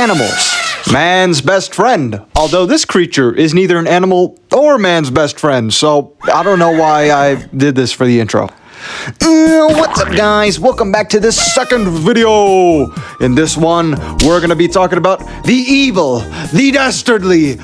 animals. Man's best friend. Although this creature is neither an animal or man's best friend, so I don't know why I did this for the intro. What's up, guys? Welcome back to this second video. In this one, we're gonna be talking about the evil, the dastardly.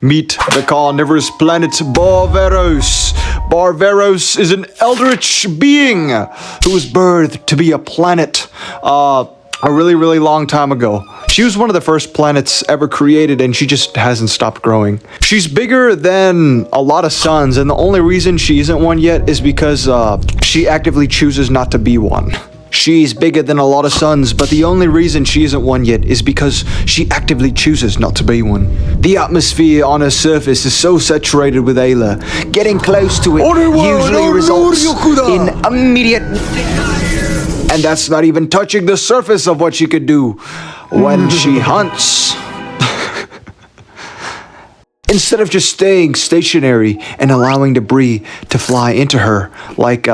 Meet the carnivorous planet Barvaros. Barvaros is an elderitch being who was birthed to be a planet a really long time ago. She was one of the first planets ever created, and she just hasn't stopped growing. She's bigger than a lot of suns, and the only reason she isn't one yet is because she actively chooses not to be one. She's bigger than a lot of suns, but the only reason she isn't one yet is because she actively chooses not to be one. The atmosphere on her surface is so saturated with yalr, getting close to it usually results in immediate... And that's not even touching the surface of what she could do when she hunts. Instead of just staying stationary and allowing debris to fly into her like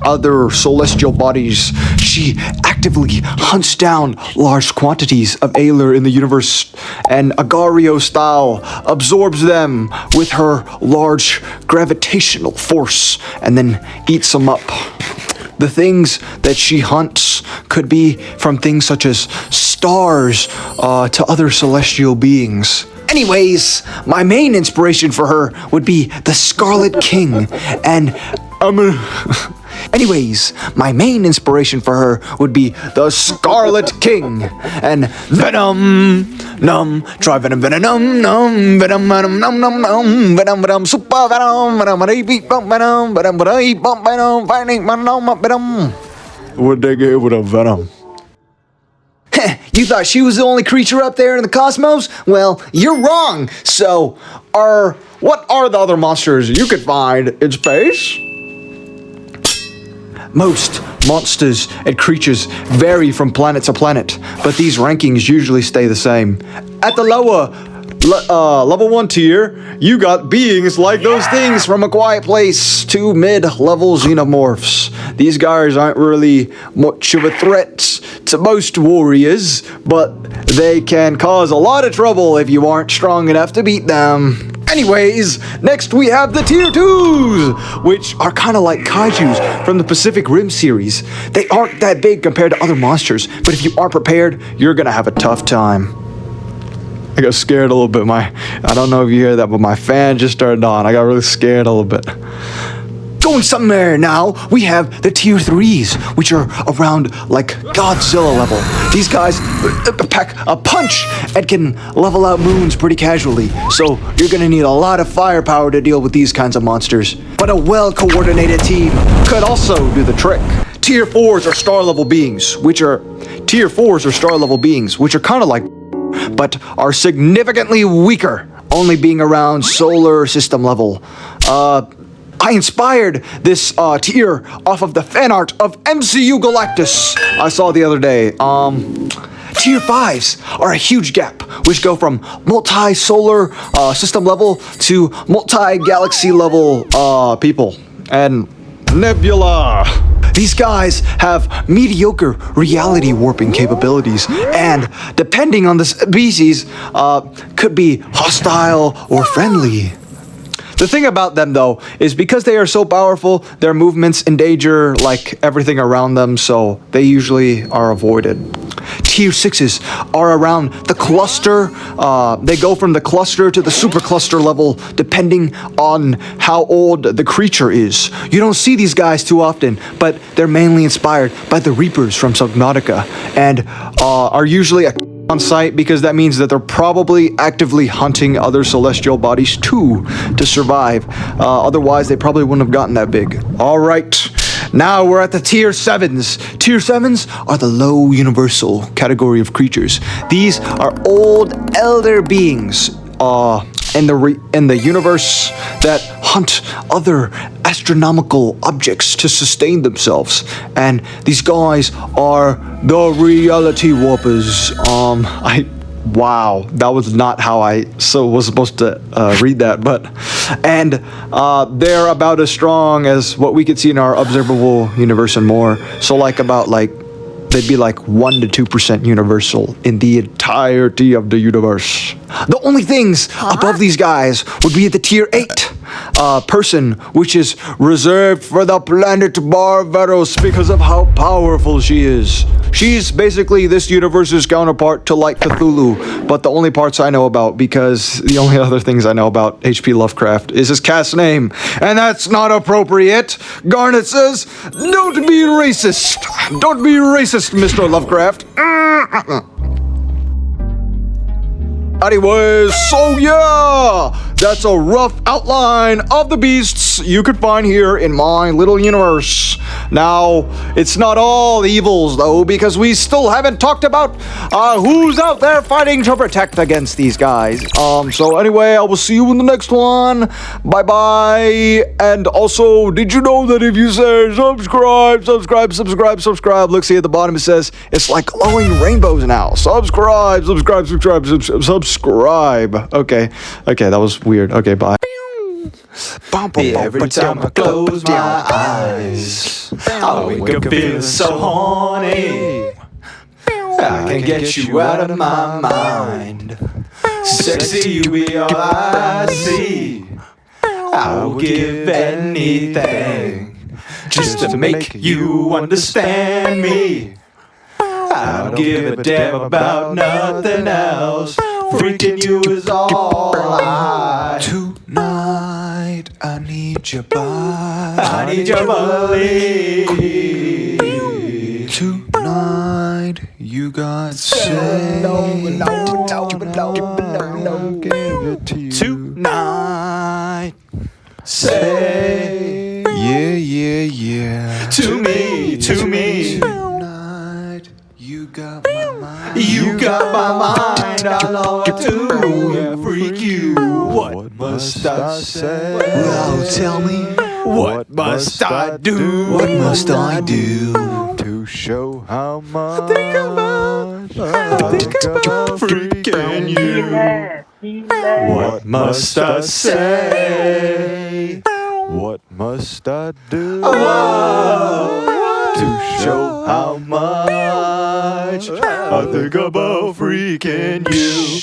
other celestial bodies, she actively hunts down large quantities of yalr in the universe and Agario style absorbs them with her large gravitational force and then eats them up. The things that she hunts could be from things such as stars to other celestial beings. Anyways, my main inspiration for her would be the Scarlet King and my main inspiration for her would be the Scarlet King and Venom. Try Venom, Venom, Venom, Venom, Venom, Venom, Super Venom, Venom, Venom, Venom, Venom. What'd they get with a Venom? You thought she was the only creature up there in the cosmos? Well, you're wrong. So, what are the other monsters you could find in space? Most monsters and creatures vary from planet to planet, but these rankings usually stay the same. At the lower level 1 tier, you got beings like those things from A Quiet Place to mid-level xenomorphs. These guys aren't really much of a threat to most warriors, but they can cause a lot of trouble if you aren't strong enough to beat them. Anyways, next we have the tier 2s, which are kind of like kaijus from the Pacific Rim series. They aren't that big compared to other monsters, but if you aren't prepared, you're gonna have a tough time. I got scared a little bit. I don't know if you hear that, but my fan just started on. I got really scared a little bit. Going somewhere now, we have the tier 3s, which are around like Godzilla level. These guys pack a punch and can level out moons pretty casually, so you're gonna need a lot of firepower to deal with these kinds of monsters. But a well-coordinated team could also do the trick. Tier 4s are star level beings, which are kind of like, but are significantly weaker, only being around solar system level. I inspired this tier off of the fan art of MCU Galactus I saw the other day. Tier 5s are a huge gap, which go from multi-solar system level to multi-galaxy level people. And Nebula. These guys have mediocre reality warping capabilities, and depending on the species, could be hostile or friendly. The thing about them, though, is because they are so powerful, their movements endanger like everything around them, so they usually are avoided. Tier 6s are around the cluster. They go from the cluster to the supercluster level, depending on how old the creature is. You don't see these guys too often, but they're mainly inspired by the Reapers from Subnautica, and are usually on site because that means that they're probably actively hunting other celestial bodies too to survive. Otherwise, they probably wouldn't have gotten that big. All right. Now we're at the tier 7s. Tier 7s are the low universal category of creatures. These are old elder beings in the universe that hunt other astronomical objects to sustain themselves. And these guys are the reality warpers. Wow, that was not how I was supposed to read that, but and they're about as strong as what we could see in our observable universe and more. So like about like they'd be like 1 to 2% universal in the entirety of the universe. The only things above these guys would be the tier 8 person, which is reserved for the planet Barvaros because of how powerful she is. She's basically this universe's counterpart to like Cthulhu, but the only parts I know about, because the only other things I know about H.P. Lovecraft is his cast name, and that's not appropriate. Garnet says, don't be racist. Don't be racist, Mr. Lovecraft. Anyways, so yeah, that's a rough outline of the beasts you could find here in my little universe. Now, it's not all evils though, because we still haven't talked about who's out there fighting to protect against these guys. So anyway, I will see you in the next one. Bye-bye. And also, did you know that if you say subscribe, look, see at the bottom it says, it's like glowing rainbows now. Subscribe. Okay, that was weird. Okay, bye. Every time I close my eyes, I wake up feeling so horny. I can't get you out of my mind. Sexy, you be all I see. I will give anything just to make you understand me. I don't give a damn about nothing else. Freaking you is all I. Tonight I need your body. I need your body. Tonight you got say. I'll give it to you. Tonight, say Yeah. to me. Tonight you got my mind. You got my mind. I long to freak you. What must I say? Well, tell me, What must I do? what must I do to show how much I think about Freaking you. What must I say? What must I do To show how much I think about freaking you.